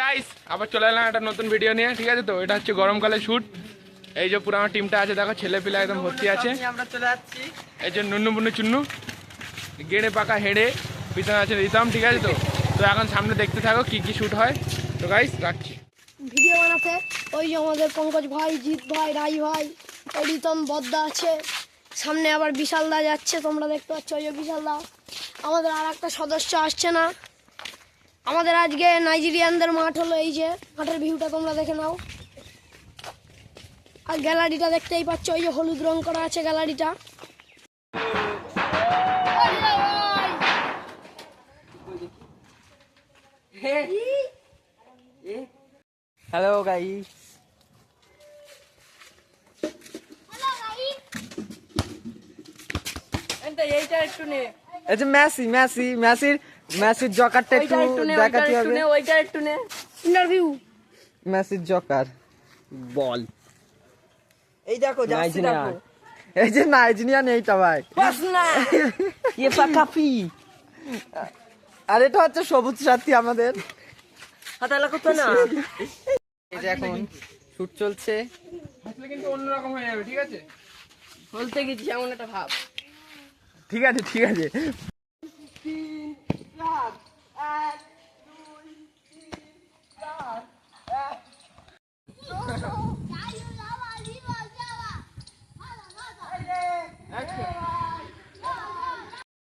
Guys আবার চলে এলাম একটা নতুন ভিডিও নিয়ে। ঠিক আছে, তো এটা হচ্ছে গরমকালে শুট। এই যে পুরো আমার টিমটা আছে, দেখো ছেলে পিলা একদম ভর্তি আছে। আমরা চলে যাচ্ছি। এই যে নুন্নু বুন্নু চুন্নু, গেড়ে পাকা হেঁড়ে, পিছনে আছে রিতম। ঠিক আছে, তো তো এখন সামনে দেখতে থাকো কি কি শুট হয়। তো গাইস রাখছি ভিডিও বানাতে। ওই যে আমাদের পঙ্কজ ভাই, জিৎ ভাই, রাই ভাই, রিতম বদ্দা আছে। সামনে আবার বিশাল দা যাচ্ছে, তোমরা দেখতে পাচ্ছ ওই যে বিশাল দা। আমাদের আর একটা সদস্য আসছে না। আমাদের আজকে নাইজেরিয়ানদের মাঠ হলো, এই যে মাঠের ভিউটা তোমরা দেখে নাও। আর গ্যালারিটা দেখতেই পাচ্ছ, ওই যে হলুদ রং করা আছে গ্যালারিটা। হ্যালো গাইস, এইটা একটু নে। এই যে মেসির জকারটা একটু দেখাতে হবে। ওইটা একটু নে। ইন্টারভিউ মেসির জকার বল। এই দেখো জার্সি দেখো। এই যে নাইজেরিয়ান এইটা ভাই। বাস না। ये পাকাফি। আর এটা হচ্ছে সবুজ সাথী আমাদের। হাতে লাগো তো না। এই যে এখন শুট চলছে। আসলে কিন্তু অন্যরকম হয়ে যাবে। ঠিক আছে, বলতে গেছি এমন একটা ভাব। ঠিক আছে, ঠিক আছে।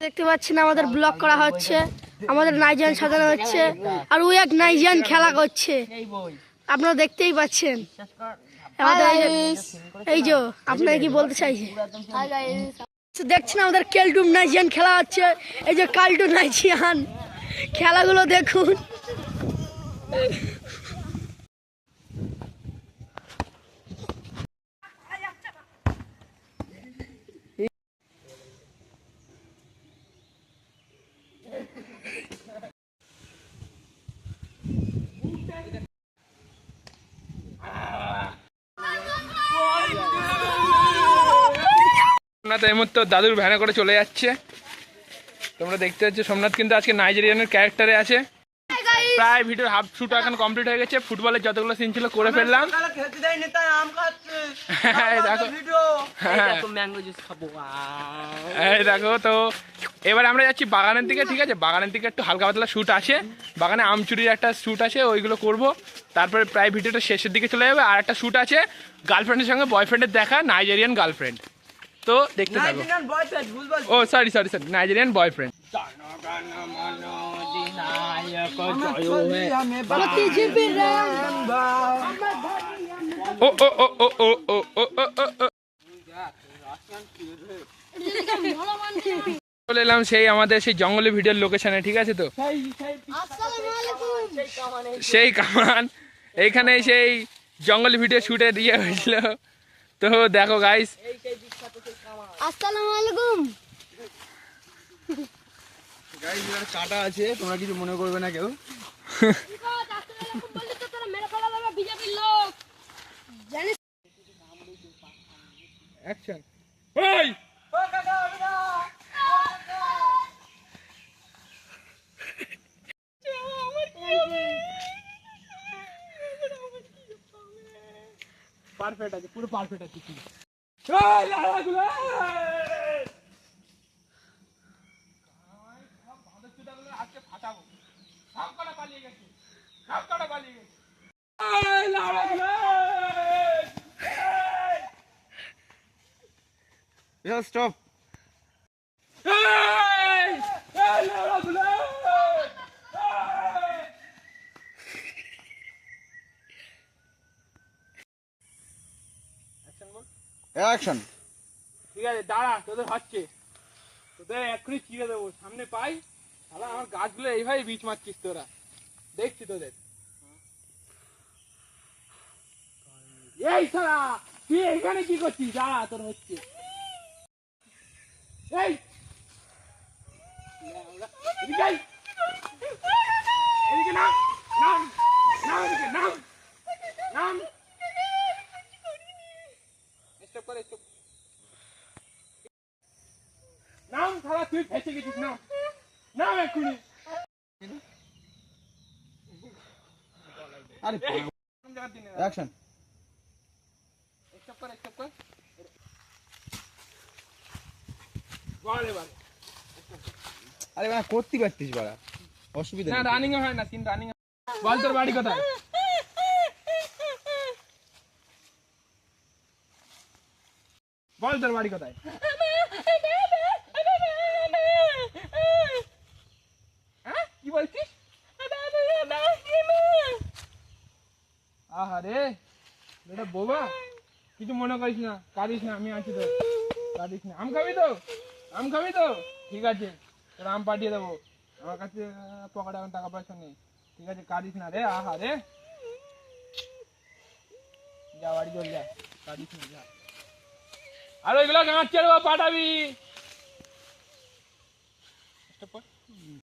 দেখতে পাচ্ছেন আমাদের ব্লগ করা হচ্ছে, আমাদের নাইজেরিয়ান সাজানো হচ্ছে, আর ওই এক নাইজেরিয়ান খেলা করছে, আপনারা দেখতেই পাচ্ছেন। আমাদের এই যে আপনারা কি বলতে চাইছে দেখছেন, আমাদের কেলটুম নাইজেরিয়ান খেলা হচ্ছে। এই যে কালটু নাইজেরিয়ান খেলাগুলো দেখুন। সোমনাথ এই মুহূর্তে দাদুর ভ্যানে করে চলে যাচ্ছে। তোমরা দেখতে পাচ্ছ সোমনাথ কিন্তু আজকে নাইজেরিয়ানের ক্যারেক্টারে আছে। প্রায় ভিডিওর হাফ শুট এখন কমপ্লিট হয়ে গেছে। ফুটবলের যতগুলো সিন ছিল করে ফেললাম। এই দেখো, তো এবার আমরা যাচ্ছি বাগানের দিকে। ঠিক আছে, বাগানের দিকে একটু হালকা পাতলা শুট আছে, বাগানে আম চুরির একটা শুট আছে, ওইগুলো করব। তারপরে প্রায় ভিডিওটা শেষের দিকে চলে যাবে। আর একটা শুট আছে গার্লফ্রেন্ডের সঙ্গে বয়ফ্রেন্ডের দেখা, নাইজেরিয়ান গার্লফ্রেন্ড। তো দেখতে থাকো। ও সরি নাইজেরিয়ান বয়ফ্রেন্ড। ও ও ও ও ও ও ও ও ও। চলে এলাম সেই আমাদের সেই জঙ্গলি ভিডিওর লোকেশনে। ঠিক আছে, তো সেই কামান এইখানে সেই জঙ্গলি ভিডিও শুটে দিয়ে হয়েছিল। তো দেখো গাইস, আসসালামু আলাইকুম গাইস, এখানে কাটা আছে, তোমরা কিছু মনে করবে না কেউ। অ্যাকশন। ওই পারফেক্ট আছে, পুরো পারফেক্ট আছে। কি ওই লাড়াগুলো আজকে ফাটাবো। সব কটা পালিয়ে গেছে, সব কটা পালিয়ে গেছে। ওই লাড়াগুলো স্টপ। অ্যাকশন। ঠিক আছে, দাঁড়া, তোদের হচ্ছে, তোদের এক্ষুনি চিড়ে দেবো। সামনে পাই তাহলে আমার গাছগুলো এইভাবে বীজ মারছিস তোরা, দেখছি তোদের। এই সারা তুই এখানে কি করছিস? দাঁড়া, তোর হচ্ছে। এই এদিকে নাম নাম নাম, এদিকে নাম নাম। স্টপ করে, স্টপ। নাম ছাড়া তুই ফেসে গেছিস। নাম নাম এক্ষুনি। আরে অ্যাকশন স্টপ কর বল এবার আরে বাবা করতে পারতিস বাড়া অসুবিধা না নেই রানিং এ হয় না সিন রানিং বল তোর বাড়ি কোথায় বল তোর বাড়ি কোথায় হ্যাঁ কি বলছিস আহারে বেটা বোবা কিছু মনে করিস না কাঁদিস না আমি আছি তো কাঁদিস না আম খাবি তো ঠিক আছে তোর আম পাঠিয়ে দেবো আমার কাছে পকেটে এখন টাকা পয়সা নেই ঠিক আছে কাঁদিস না রে আহারে যা বাড়ি চল যা কাঁদিস না যা আর ওইগুলো গাঁট চেড়বো পাঠাবি